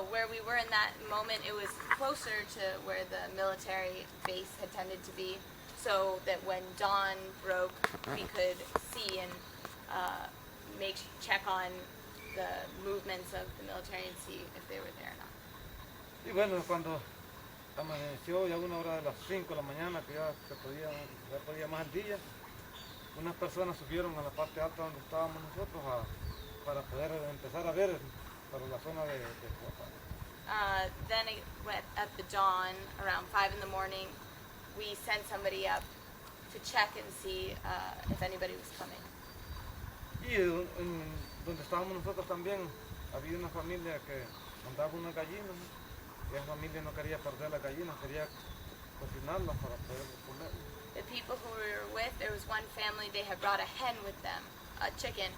Where we were in that moment, it was closer to where the military base had tended to be, so that when dawn broke, we could see and check on the movements of the military and see if they were there or not. Y bueno, cuando amaneció ya una hora de las 5 de la mañana, que ya podía más el día, unas personas subieron a la parte alta donde estábamos nosotros para poder empezar a ver para la zona de Copapayo. Then at the dawn, around 5 in the morning, we sent somebody up to check and see if anybody was coming. Y donde estábamos nosotros también había una familia que mandaba unas gallinas, ¿no? Y esa familia no quería perder las gallinas, quería cocinarlas para poder comer. The people who we were with, there was one family, they had brought a hen with them, a chicken,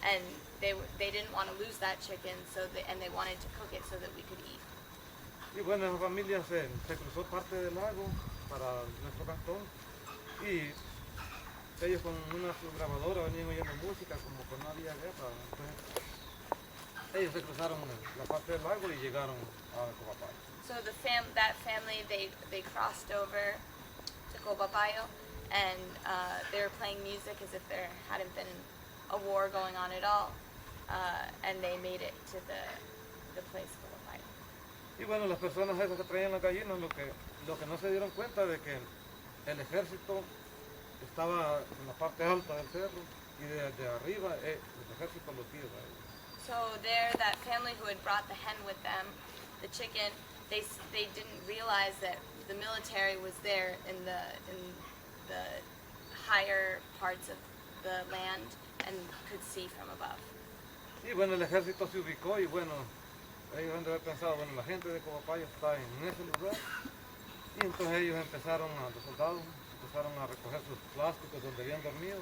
and they didn't want to lose that chicken, and they wanted to cook it so that we could eat. Y bueno, esa familia se cruzó parte del lago para nuestro cantón y ellos con una grabadora venían oyendo música como que no había guerra. Entonces, ellos se cruzaron la parte del lago y llegaron a Copapayo. So that family, they crossed over to Copapayo, and they were playing music as if there hadn't been a war going on at all, and they made it to the place Copapayo. Y bueno, las personas esas que traían las gallinas, lo que no se dieron cuenta de que el ejército estaba en la parte alta del cerro y de arriba el ejército los vio a ellos. So there, that family who had brought the hen with them, the chicken, they didn't realize that the military was there in the higher parts of the land and could see from above. Y bueno, el ejército se ubicó y bueno, ellos han de haber pensado, bueno, la gente de Copapayo está en ese lugar. Y entonces ellos los soldados empezaron a recoger sus plásticos donde habían dormido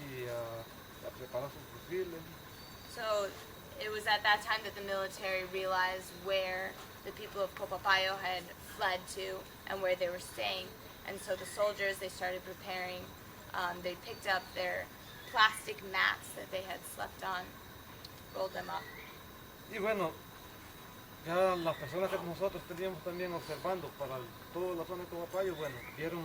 y a preparar sus fusiles. So it was at that time that the military realized where the people of Copapayo had fled to and where they were staying. And so the soldiers, they started preparing. They picked up their plastic mats that they had slept on, rolled them up. Y bueno, ya las personas que nosotros teníamos también observando para toda la zona de Copapayo, bueno, vieron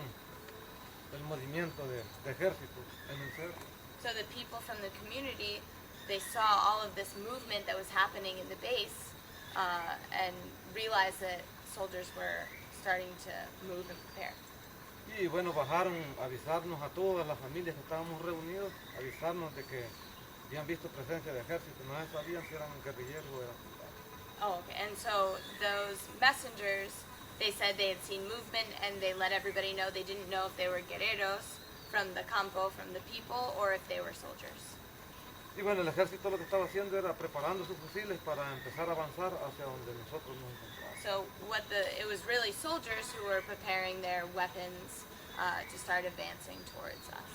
el movimiento de ejército en el cerro. So the people from the community, they saw all of this movement that was happening in the base and realized that soldiers were starting to move and prepare. Y bueno, bajaron a avisarnos a todas las familias que estábamos reunidos, avisarnos de que habían visto presencia de ejército, no sabían si eran guerrilleros o eran soldados. Oh, okay. And so those messengers, they said they had seen movement and they let everybody know. They didn't know if they were guerreros from the campo, from the people, or if they were soldiers. Y bueno, el ejército lo que estaba haciendo era preparando sus fusiles para empezar a avanzar hacia donde nosotros nos encontrábamos. So it was really soldiers who were preparing their weapons to start advancing towards us.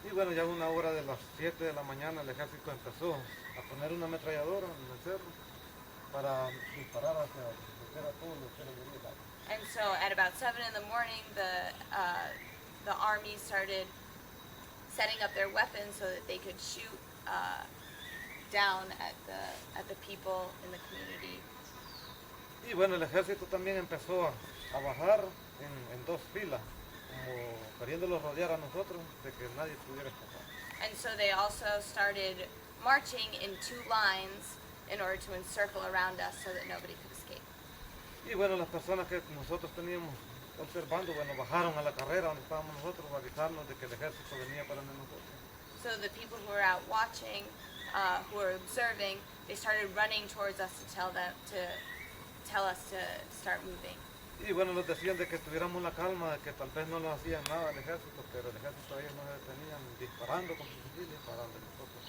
Y bueno, ya a una hora de las 7 de la mañana el ejército empezó a poner una ametralladora en el cerro para disparar hacia a todos los que eran. And so at about 7 in the morning, the army started setting up their weapons so that they could shoot down at the people in the community. Y bueno, el ejército también empezó a bajar en dos filas, como queriéndolos rodear a nosotros, de que nadie pudiera escapar. And so they also started marching in two lines in order to encircle around us so that nobody could escape. Y bueno, las personas que nosotros teníamos observando, bueno, bajaron a la carrera donde estábamos nosotros para avisarnos de que el ejército venía para nosotros. So the people who were out watching, who were observing, they started running towards us to tell us to start moving. Y bueno, nos decían de que tuviéramos la calma, de que tal vez no nos hacían nada el ejército, pero el ejército ellos nos detenían disparando con sus fusiles para donde nosotros.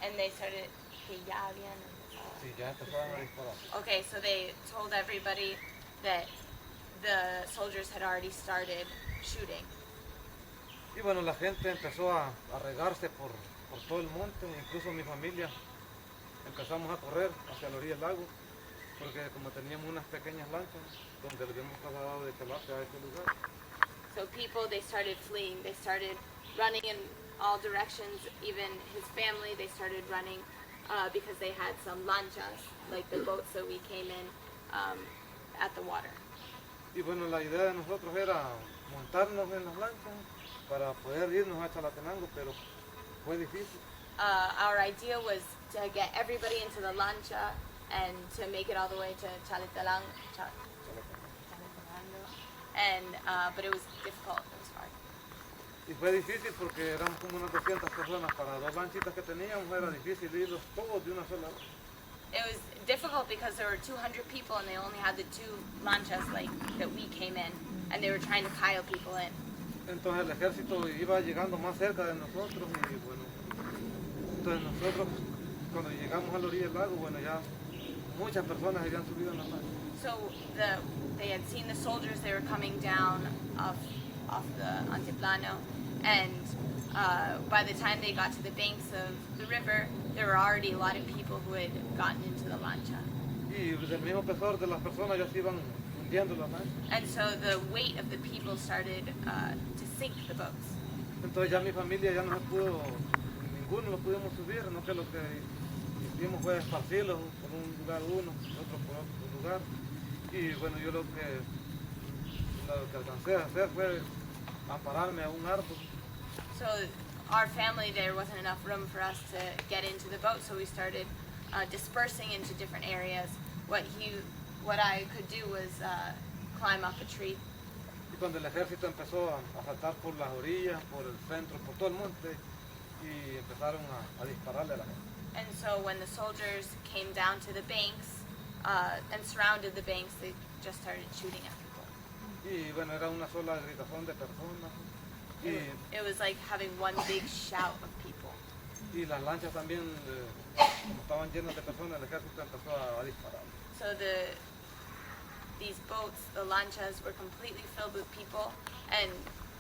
And they started, que ya habían. Sí, ya empezaron a disparar. Okay, so they told everybody that the soldiers had already started shooting. Y bueno, la gente empezó a regarse por todo el monte, incluso mi familia empezamos a correr hacia la orilla del lago, porque como teníamos unas pequeñas lanchas donde le habíamos trasladado de Calate a ese lugar. So people, they started fleeing, they started running in all directions, even his family, they started running because they had some lanchas, like the boats that we came in at the water. Y bueno, la idea de nosotros era montarnos en las lanchas para poder irnos a Chalatenango, pero fue difícil. Our idea was to get everybody into the lancha and to make it all the way to Chalatenango. And but it was difficult. It was hard. Y fue difícil porque éramos como unas 200 personas. Para 2 lanchitas que teníamos era difícil irlos todos de una sola vez. It was difficult because there were 200 people and they only had the 2 lanchas like that we came in, and they were trying to pile people in. Entonces el ejército iba llegando más cerca de nosotros y bueno, entonces nosotros cuando llegamos a la orilla del lago, bueno, ya muchas personas habían subido en las lanchas. So they had seen the soldiers. They were coming down off the Altiplano, and by the time they got to the banks of the river, there were already a lot of people who had gotten into the lancha. Y el mismo peso de las personas ya se iban hundiendo las lanchas. And so the weight of the people started to sink the boats. Entonces ya mi familia ya no se pudo, ninguno lo pudimos subir, no que lo que hicimos fue esparcirlos por un lugar uno, otro por otro lugar. Y bueno, yo lo que alcancé a hacer fue ampararme a un árbol. So our family, there wasn't enough room for us to get into the boat, so we started dispersing into different areas. What I could do was climb up a tree. Y cuando el ejército empezó a saltar por las orillas, por el centro, por todo el monte, y empezaron a dispararle a la gente. And so when the soldiers came down to the banks and surrounded the banks, they just started shooting at people. Y bueno, era una sola gritación de personas. It was like having one big shout of people. Y las lanchas también, como estaban llenas de personas, el ejército empezó a disparar. So these boats, the lanchas, were completely filled with people, and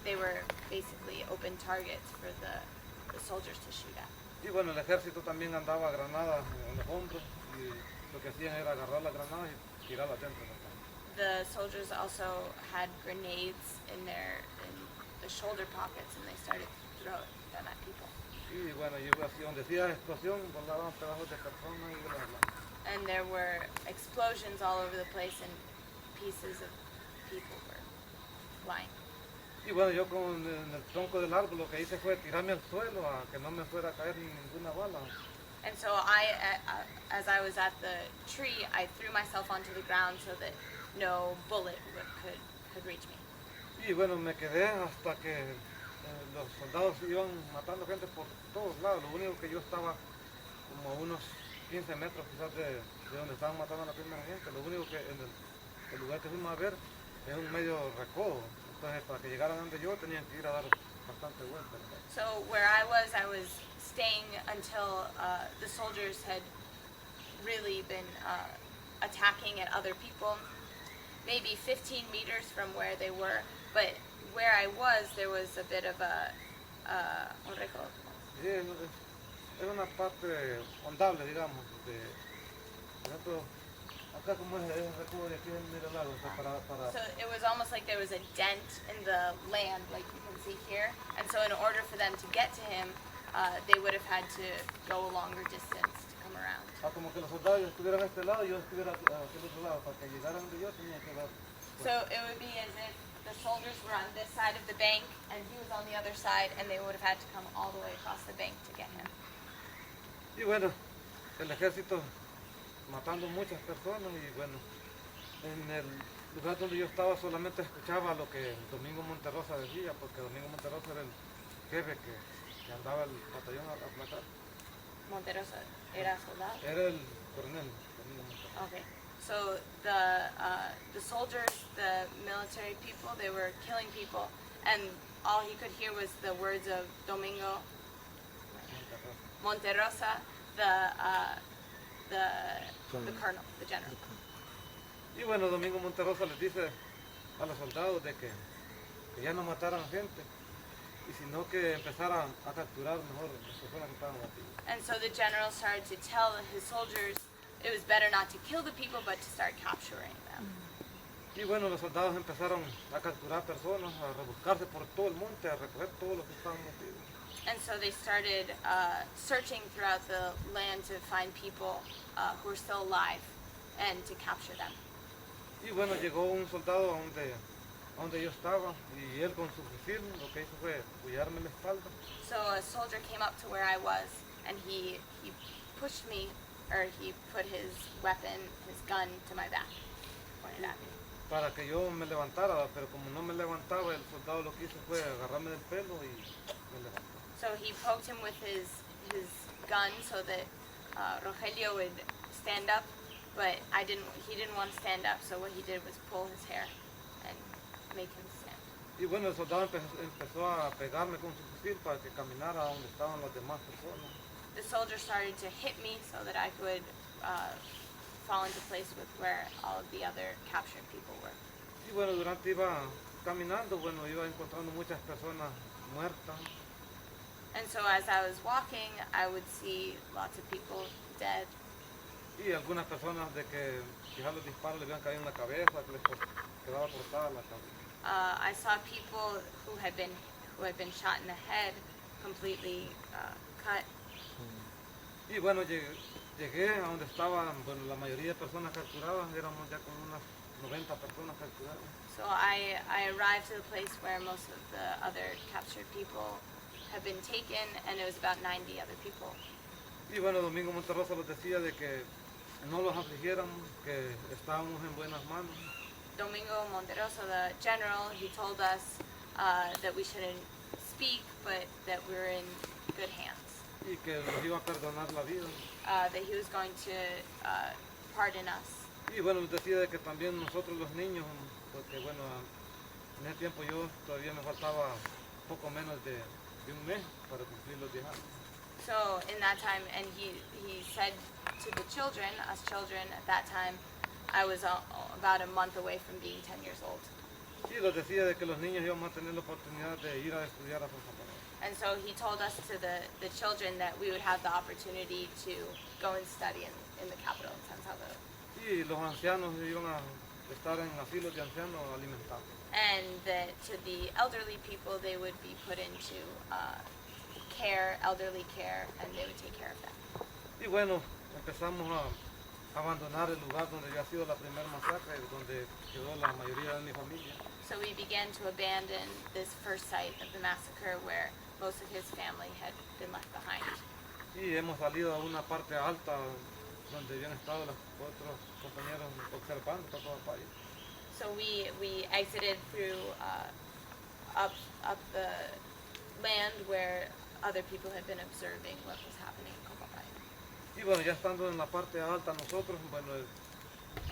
they were basically open targets for the soldiers to shoot at. Y bueno, el ejército también andaba granadas en los hombros, y lo que hacían era agarrar las granadas y tirarlas dentro de la lancha. The soldiers also had grenades in the shoulder pockets, and they started throwing them at people. Y bueno, y así donde hacía explosión, volaban pedazos de personas y de las lanchas. And there were explosions all over the place, and pieces of people were flying. Y bueno, yo con el tronco del árbol lo que hice fue tirarme al suelo a que no me fuera a caer ninguna bala. And so as I was at the tree, I threw myself onto the ground so that no bullet could reach me. Y bueno, me quedé hasta que los soldados iban matando gente por todos lados. Lo único que yo estaba como a unos 15 metros quizás de donde estaban matando a la primera gente. Lo único que en el lugar que fuimos a ver es un medio recodo. Entonces para que llegaran donde yo tenían que ir a dar bastante vueltas. So where I was staying until the soldiers had really been attacking at other people, maybe 15 meters from where they were. But where I was, there was a bit of un recodo. Sí, es una parte ondable, digamos, de ejemplo, acá como es el recodo de aquí en el lago, para... So it was almost like there was a dent in the land, like you can see here. And so in order for them to get to him, they would have had to go a longer distance to come around. Como que los soldados estuvieran a este lado y yo estuviera a aquel otro lado. Para que llegaran de yo tenía que dar... So it would be as if the soldiers were on this side of the bank and he was on the other side, and they would have had to come all the way across the bank to get him. Y bueno, el ejército matando muchas personas y bueno, en el lugar donde yo estaba solamente escuchaba lo que Domingo Monterrosa decía, porque Domingo Monterrosa era el jefe que andaba el batallón a matar. Monterrosa era soldado? Era el coronel Domingo Monterrosa. Okay. So the soldiers, the military people, they were killing people, and all he could hear was the words of Domingo Monterrosa, the colonel, the general. Y bueno, Domingo Monterrosa les dice a los soldados de que ya no mataran gente, y sino que empezaran a capturar mejor las personas que estaban aquí. And so the general started to tell his soldiers it was better not to kill the people, but to start capturing them. Y bueno, los soldados empezaron a capturar personas, a rebuscarse por todo el monte, a recoger todo lo que estaban metidos. And so they started searching throughout the land to find people who were still alive and to capture them. Y bueno, llegó un soldado a donde yo estaba y él con su fusil lo que hizo fue apoyarme en la espalda. So a soldier came up to where I was and he pushed me, or he put his weapon, his gun to my back, pointed at me. Para que yo me levantara, pero como no me levantaba, el soldado lo que hizo fue agarrarme del pelo y me levantó. So he poked him with his gun so that Rogelio would stand up, but he didn't want to stand up, so what he did was pull his hair and make him stand. Y bueno, el soldado empezó a pegarme con su fusil para que caminara a donde estaban las demás personas. The soldier started to hit me so that I could fall into place with where all of the other captured people were. Y bueno, durante iba caminando, bueno, iba encontrando muchas personas muertas. And so as I was walking, I would see lots of people dead. Y algunas personas de que quizás los disparos le habían caído en la cabeza, que les quedaba cortada la cabeza. I saw people who had been shot in the head, completely cut. Y bueno, llegué a donde estaban, bueno, la mayoría de personas capturadas, éramos ya como unas 90 personas capturadas. So I arrived to the place where most of the other captured people had been taken, and it was about 90 other people. Y bueno, Domingo Monterrosa los decía de que no los afligiéramos, que estábamos en buenas manos. Domingo Monteroso, the general, he told us that we shouldn't speak, but that we were in good hands. Y que nos iba a perdonar la vida. That he was going to pardon us. Y bueno, nos decía de que también nosotros los niños, porque bueno, en ese tiempo yo todavía me faltaba poco menos de un mes para cumplir los 10 años. So in that time, and he said to the children, us children at that time, I was about a month away from being 10 years old. Y les decía de que los niños íbamos a tener la oportunidad de ir a estudiar a San Salvador. And so he told us to the children that we would have the opportunity to go and study in the capital, in San Salvador. Y los ancianos iban a estar en asilos de ancianos alimentados. And that to the elderly people, they would be put into elderly care, and they would take care of them. Y bueno, empezamos a abandonar el lugar donde había sido la primera masacre, donde quedó la mayoría de mi familia. So we began to abandon this first site of the massacre where most of his family had been left behind. Y hemos salido a una parte alta donde habían estado los otros compañeros observando Copapayo. So we exited through up the land where other people had been observing what was happening in Copapayo. Y bueno, ya estando en la parte alta nosotros, bueno, el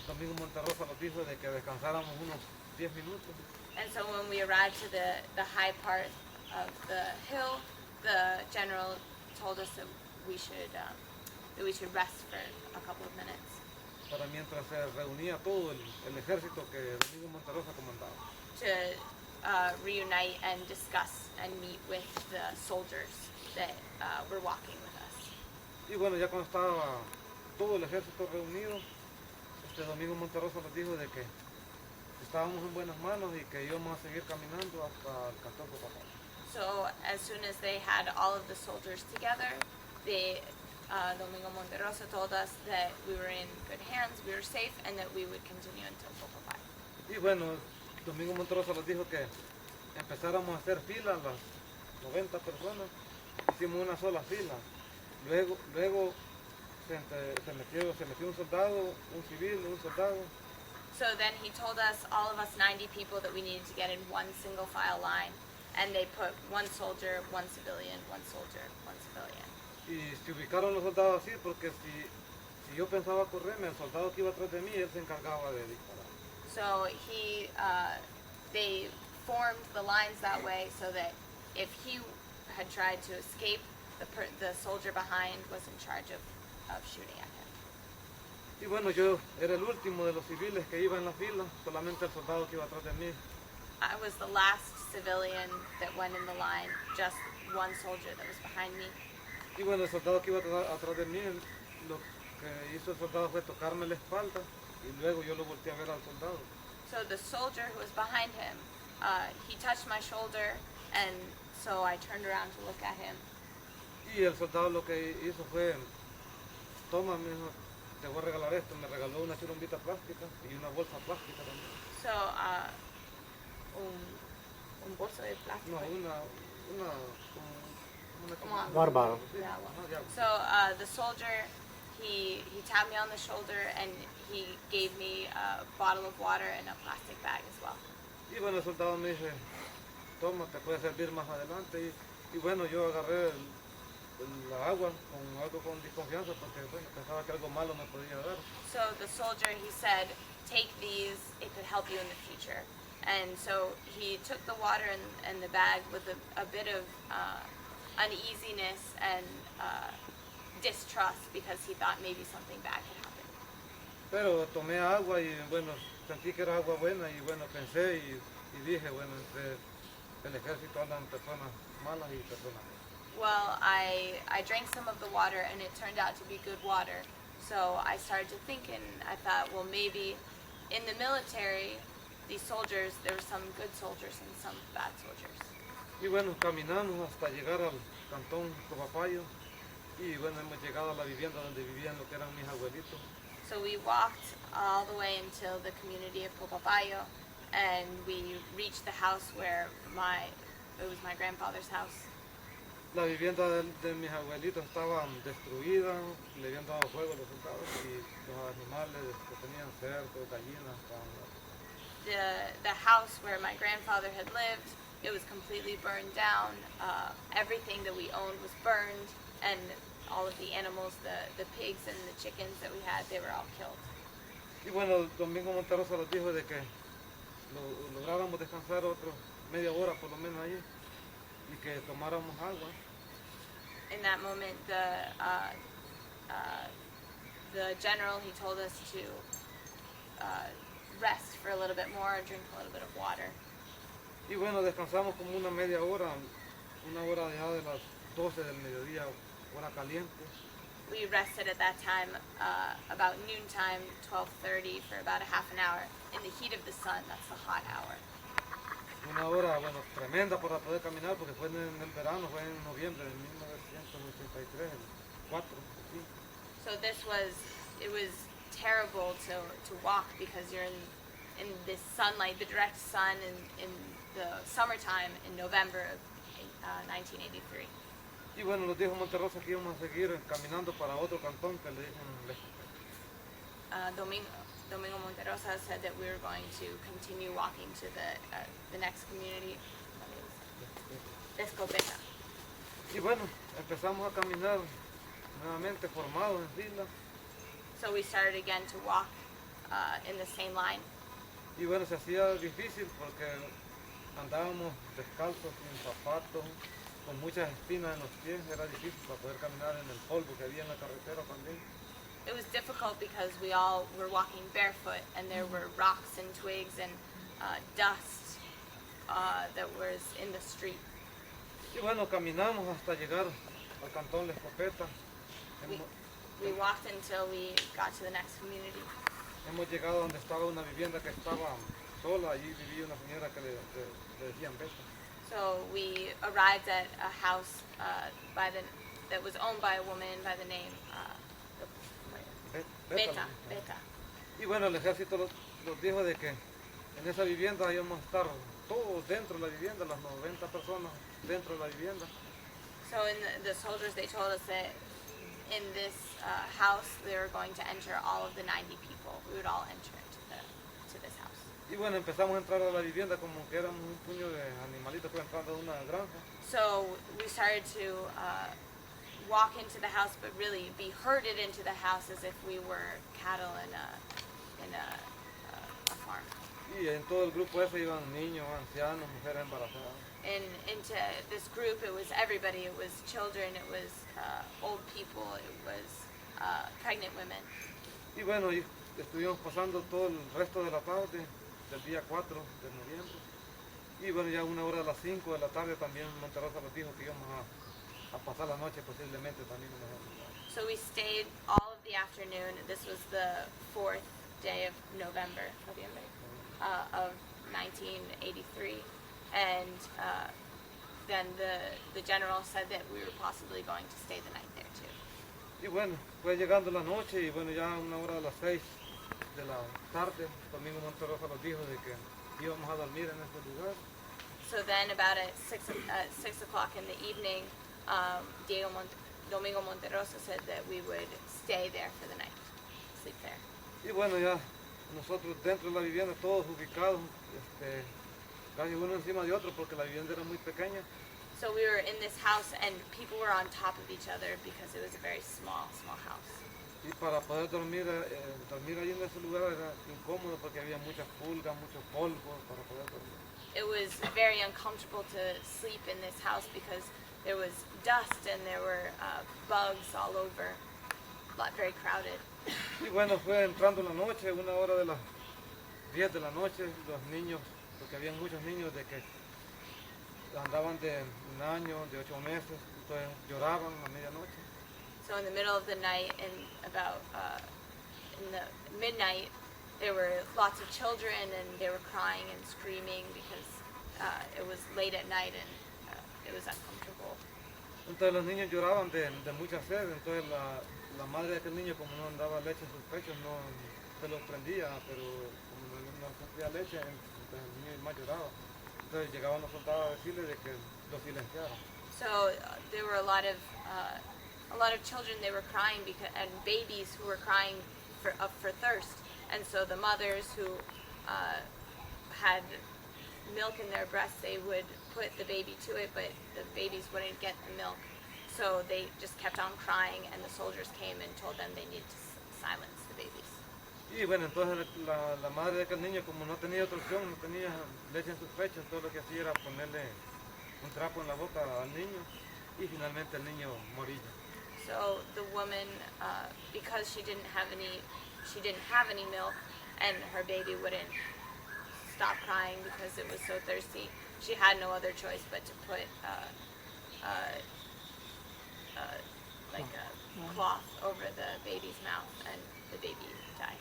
Domingo Monterrosa nos dijo de que descansáramos unos 10 minutos. And so when we arrived to the high part of the hill, the general told us that we should rest for a couple of minutes. Para mientras se reunía todo el ejército que Domingo Monterrosa comandaba. To reunite and discuss and meet with the soldiers that were walking with us. Y bueno, ya cuando estaba todo el ejército reunido, Domingo Monterrosa nos dijo de que estábamos en buenas manos y que íbamos a seguir caminando hasta el cantón Copapayo. So as soon as they had all of the soldiers together, Domingo Monterrosa told us that we were in good hands, we were safe, and that we would continue until Copapayo. Y bueno, Domingo Monterrosa nos dijo que empezáramos a hacer filas, las 90 personas, hicimos una sola fila. Luego se metió un soldado, un civil, un soldado. So then he told us, all of us 90 people, that we needed to get in one single file line, and they put one soldier, one civilian, one soldier, one civilian. Y se ubicaron los soldados así porque si yo pensaba correrme, el soldado que iba atrás de mí, él se encargaba de disparar. So they formed the lines that way so that if he had tried to escape, the soldier behind was in charge of shooting at him. Y bueno, yo era el último de los civiles que iba en la fila, solamente el soldado que iba atrás de mí. I was the last civilian that went in the line, just one soldier that was behind me. Y bueno, el soldado que iba atrás de mí, lo que hizo el soldado fue tocarme la espalda y luego yo lo volteé a ver al soldado. So the soldier who was behind him, he touched my shoulder and So I turned around to look at him. Y el soldado lo que hizo fue, toma, me dijo, te voy a regalar esto. Me regaló una chirumbita plástica y una bolsa plástica también. So, un bolso de plástico. No, una Bárbaro. So the soldier, he tapped me on the shoulder and he gave me a bottle of water and a plastic bag as well. Y bueno, el soldado me dice, toma, te puede servir más adelante. Y bueno, yo agarré la agua con desconfianza porque bueno, pensaba que algo malo me podía dar. So the soldier, he said, take these, it could help you in the future. And so he took the water and the bag with a bit of uneasiness and distrust because he thought maybe something bad had happened. Pero tomé agua y bueno, sentí que era agua buena y bueno, pensé y dije, bueno, entre el ejército andan personas malas y personas buenas. Well, I drank some of the water and it turned out to be good water. So I started to think and I thought, well, maybe in the military, these soldiers, there were some good soldiers and some bad soldiers. Y bueno, caminamos hasta llegar al cantón Copapayo y bueno, hemos llegado a la vivienda donde vivían lo que eran mis abuelitos. So we walked all the way until the community of Copapayo and we reached the house where it was my grandfather's house. La vivienda de mis abuelitos estaba destruida, le habían dado fuego a los soldados y los animales que tenían cerdos, gallinas, The house where my grandfather had lived, it was completely burned down. Everything that we owned was burned, and all of the animals, the pigs and the chickens that we had, they were all killed. Y bueno, Domingo Monterrosa nos dijo de que lográramos descansar otro media hora por lo menos ahí y que tomáramos agua. In that moment, the general, he told us to rest for a little bit more and drink a little bit of water. Y bueno, descansamos como una media hora, una hora ya de las 12 del mediodía, hora caliente. We rested at that time, about noontime, 12:30, for about a half an hour in the heat of the sun. That's the hot hour. Una hora, bueno, tremenda para poder caminar porque fue en el verano, fue en noviembre de 1983, el 4, sí. So it was terrible to walk because you're in this sunlight, the direct sun in the summertime in November of 1983. Y bueno, nos dijo Monterrosa que íbamos a seguir caminando para otro cantón que le dicen Domingo Monterrosa said that we were going to continue walking to the next community, Episcopal. Y bueno, empezamos a caminar nuevamente formados en fila. So we started again to walk in the same line. Y bueno, se hacía difícil porque andábamos descalzos, sin zapatos, con muchas espinas en los pies. Era difícil para poder caminar en el polvo que había en la carretera también. It was difficult because we all were walking barefoot and there were rocks and twigs and dust that was in the street. Y bueno, caminamos hasta llegar al cantón La Escopeta. We walked until we got to the next community. Hemos llegado donde estaba una vivienda que estaba sola. Allí vivía una señora que le decían Beta. So we arrived at a house that was owned by a woman by the name Beta. Y bueno, el ejército los dijo de que en esa vivienda íbamos a estar todos dentro de la vivienda, las 90 personas dentro de la vivienda. So the soldiers, they told us that in this house they were going to enter all of the 90 people. We would all enter to this house. Y bueno, empezamos a entrar a la vivienda como que éramos un puño de animalitos que iban entrando de una granja. So we started to walk into the house, but really be herded into the house as if we were cattle in a farm. Y en todo el grupo ese iban niños, ancianos, mujeres embarazadas. And into this group, it was everybody. It was children, it was old people, it was pregnant women. Y bueno, y estuvimos pasando todo el resto de la tarde, del día 4 de noviembre. Y bueno, ya una hora de las 5 de la tarde también Monterrosa nos dijo que íbamos a pasar la noche posiblemente también. So we stayed all of the afternoon. This was the 4th day of November of 1983. And then the general said that we were possibly going to stay the night there too. Y bueno, fue llegando la noche y bueno, ya a una hora de las 6 de la tarde, Domingo Monterrosa nos dijo de que íbamos a dormir en este lugar. So then about at 6 o'clock in the evening, Domingo Monterrosa said that we would stay there for the night, sleep there. Y bueno, ya nosotros dentro de la vivienda todos ubicados, casi uno encima de otro porque la vivienda era muy pequeña. So we were in this house and people were on top of each other because it was a very small house. Y para poder dormir ahí en ese lugar era incómodo porque había muchas pulgas, mucho polvo para poder dormir. It was very uncomfortable to sleep in this house because there was dust and there were bugs all over, very crowded. Y bueno, fue entrando la noche, una hora de las 10 de la noche, los niños, porque había muchos niños de que andaban de un año, de 8 meses, entonces lloraban a medianoche. So in the middle of the night and about in the midnight, there were lots of children and they were crying and screaming because it was late at night and it was uncomfortable. Entonces los niños lloraban de mucha sed, entonces la madre de aquel niño, como no andaba leche en sus pechos, no se los prendía, pero como no sentía leche, entonces el niño más lloraba. Entonces llegaban los soldados a decirle de que lo silenciaran. So there were a lot of children. They were crying and babies who were crying for thirst. And so the mothers who had milk in their breasts, they would put the baby to it, but the babies wouldn't get the milk. So they just kept on crying, and the soldiers came and told them they needed to silence the babies. Y bueno, entonces la madre de aquel niño, como no tenía otra opción, no tenía leche en sus pechos, todo lo que hacía era ponerle un trapo en la boca al niño y finalmente el niño moría. So the woman, because she didn't have any milk, and her baby wouldn't stop crying because it was so thirsty, she had no other choice but to put like a cloth over the baby's mouth, and the baby died.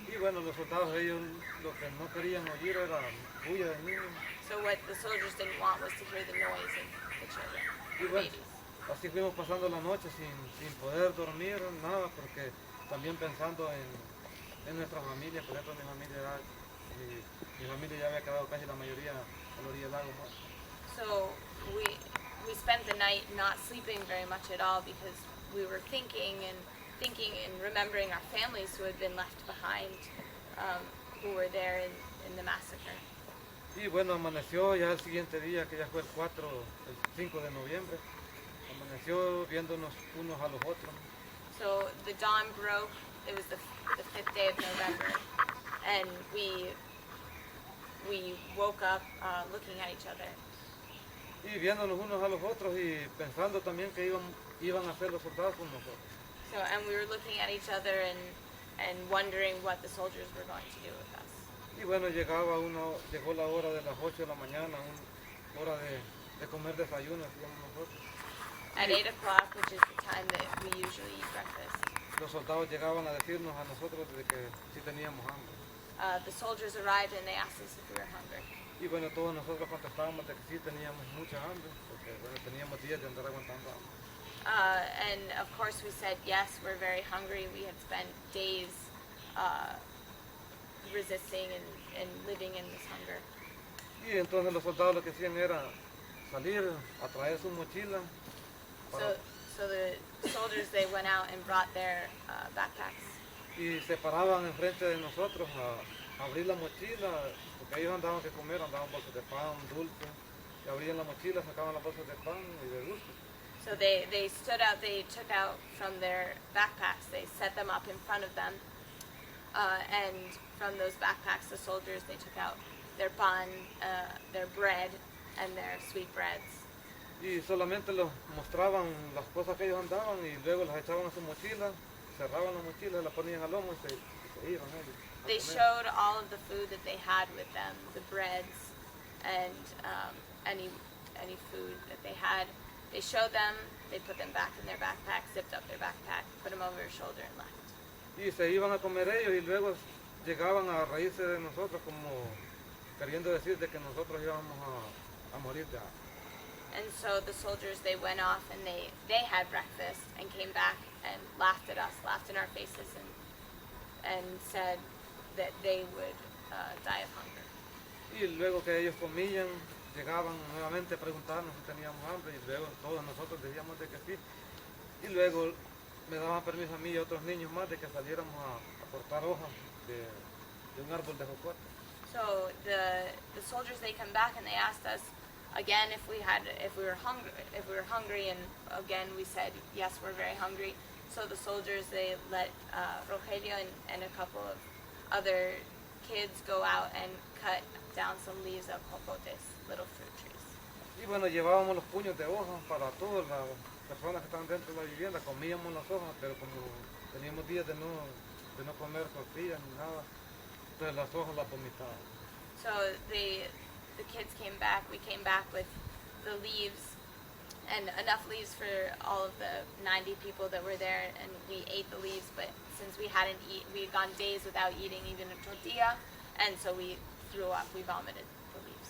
Y bueno, los soldados, ellos lo que no querían oír era bulla del niño. So what the soldiers didn't want was to hear the noise of the children, Y the bueno, babies. así fuimos pasando la noche sin poder dormir, nada, porque también pensando en nuestra familia, por ejemplo, mi familia ya había quedado casi la mayoría a la orilla del lago. So we spent the night not sleeping very much at all because we were thinking and remembering our families who had been left behind, who were there in the massacre. Y bueno, amaneció ya el siguiente día, que ya fue el 5 de noviembre, amaneció viéndonos unos a los otros. So the dawn broke, it was the 5th day of November, and we woke up looking at each other. Y viéndonos unos a los otros y pensando también que iban a ser los soldados con nosotros. So, and we were looking at each other and wondering what the soldiers were going to do with us. Y bueno, llegó la hora de las 8 de la mañana, hora de comer desayuno, decíamos nosotros. At 8 o'clock, which is the time that we usually eat breakfast, Los soldados llegaban a decirnos a nosotros de que sí teníamos hambre. the soldiers arrived and they asked us if we were hungry. Y bueno, todos nosotros contestábamos de que sí teníamos mucha hambre, porque bueno, teníamos días de andar aguantando hambre. And of course we said, yes, we're very hungry. We had spent days resisting and living in this hunger. Y entonces los soldados lo que hacían era salir a traer su mochila. So the soldiers, they went out and brought their backpacks. Y se paraban enfrente de nosotros a abrir la mochila, porque ellos andaban que comer, andaban bolsas de pan, dulce, y abrían la mochila, sacaban las bolsas de pan y de dulce. So they stood out, they took out from their backpacks, they set them up in front of them, and from those backpacks, the soldiers, they took out their pan, their bread, and their sweetbreads. Y solamente los mostraban las cosas que ellos andaban y luego las echaban a su mochila, cerraban la mochila, la ponían al lomo y se iban ellos. They showed all of the food that they had with them, the breads and any food that they had. They showed them, they put them back in their backpack, zipped up their backpack, put them over their shoulder and left. Y se iban a comer ellos y luego llegaban a reírse de nosotros como queriendo decir de que nosotros íbamos a morir de hambre. And so the soldiers, they went off and they had breakfast and came back and laughed at us, laughed in our faces, and said that they would die of hunger. Y luego que ellos comían, llegaban nuevamente a preguntarnos si teníamos hambre y luego todos nosotros decíamos de que sí. Y luego me daban permiso a mí y a otros niños más de que saliéramos a cortar hojas de un árbol de jocote. So the soldiers, they come back and they asked us again if we were hungry, and again we said yes, we're very hungry. So the soldiers, they let Rogelio and a couple of other kids go out and cut down some leaves of jocotes, little fruit trees. Y bueno, llevábamos los puños de hojas para todas las personas que estaban dentro de la vivienda, comíamos las hojas, pero como teníamos días de no comer tortillas ni nada, entonces las hojas las vomitábamos. So the kids came back, we came back with the leaves, and enough leaves for all of the 90 people that were there, and we ate the leaves, but since we had gone days without eating even a tortilla, and so we threw up, we vomited the leaves.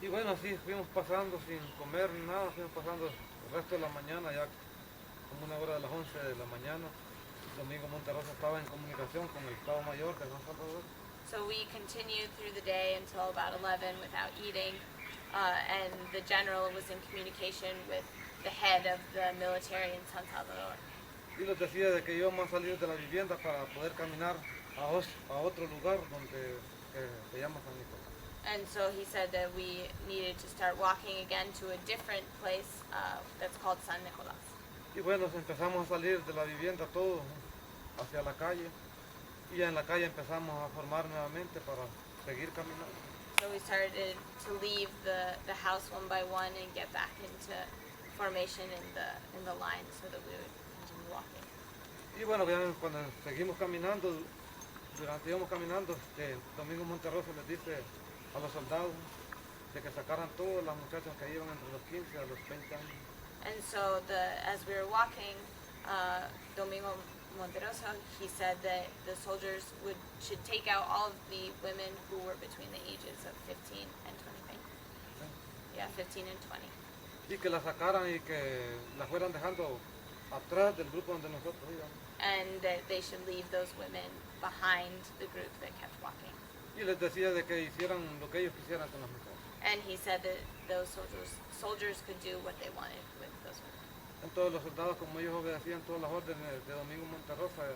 Y bueno, así fuimos pasando sin comer ni nada, fuimos pasando el resto de la mañana, ya como una hora de las 11 de la mañana. Domingo Monterrosa estaba en comunicación con el Estado Mayor de San Salvador. So we continued through the day until about 11 without eating, and the general was in communication with the head of the military in San Salvador. Y les decía de que íbamos a salir de la vivienda para poder caminar a otro lugar donde se llama San Nicolás. And so he said that we needed to start walking again to a different place that's called San Nicolás. Y bueno, empezamos a salir de la vivienda todos hacia la calle. Y ya en la calle empezamos a formar nuevamente para seguir caminando. So we started to leave the house one by one and get back into formation in the line so that we would continue walking. Y bueno, ya cuando seguimos caminando, íbamos caminando, Domingo Monterrosa les dice a los soldados de que sacaran todas las muchachas que iban entre los 15 a los 20 años. And so as we were walking, Domingo Monterrosa, he said that the soldiers should take out all of the women who were between the ages of 15 and 20. Yeah, 15 and 20. Y que las sacaran y que las fueran dejando atrás del grupo donde nosotros íbamos. And that they should leave those women behind the group that kept walking. Y les decía de que hicieran lo que ellos quisieran con las mujeres. And he said that those soldiers could do what they wanted with those women. Entonces los soldados, como ellos obedecían todas las órdenes de Domingo Monterrosa,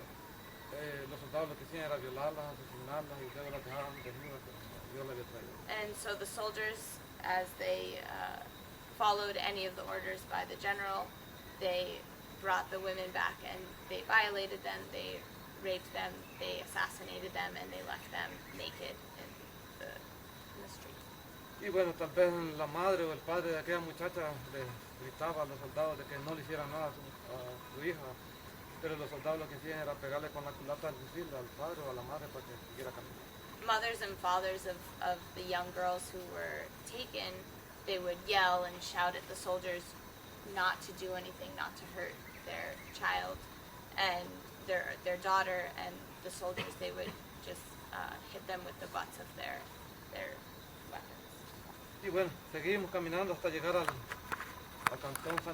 los soldados lo que hacían era violarlas, asesinarlas y luego las dejaban desnudas como Dios las había traído. And so the soldiers, as they followed any of the orders by the general, they brought the women back and they violated them, they raped them, they assassinated them, and they left them naked in the street. Y bueno, tal vez la madre o el padre de aquella muchacha le gritaba a los soldados de que no le hicieran nada a su hija, pero los soldados lo que hacían era pegarle con la culata del fusil al padre o a la madre para que siguiera caminando. Mothers and fathers of the young girls who were taken, they would yell and shout at the soldiers not to do anything, not to hurt their child and their daughter, and the soldiers, they would just hit them with the butts of their weapons. Y bueno, seguimos caminando hasta llegar al cantón San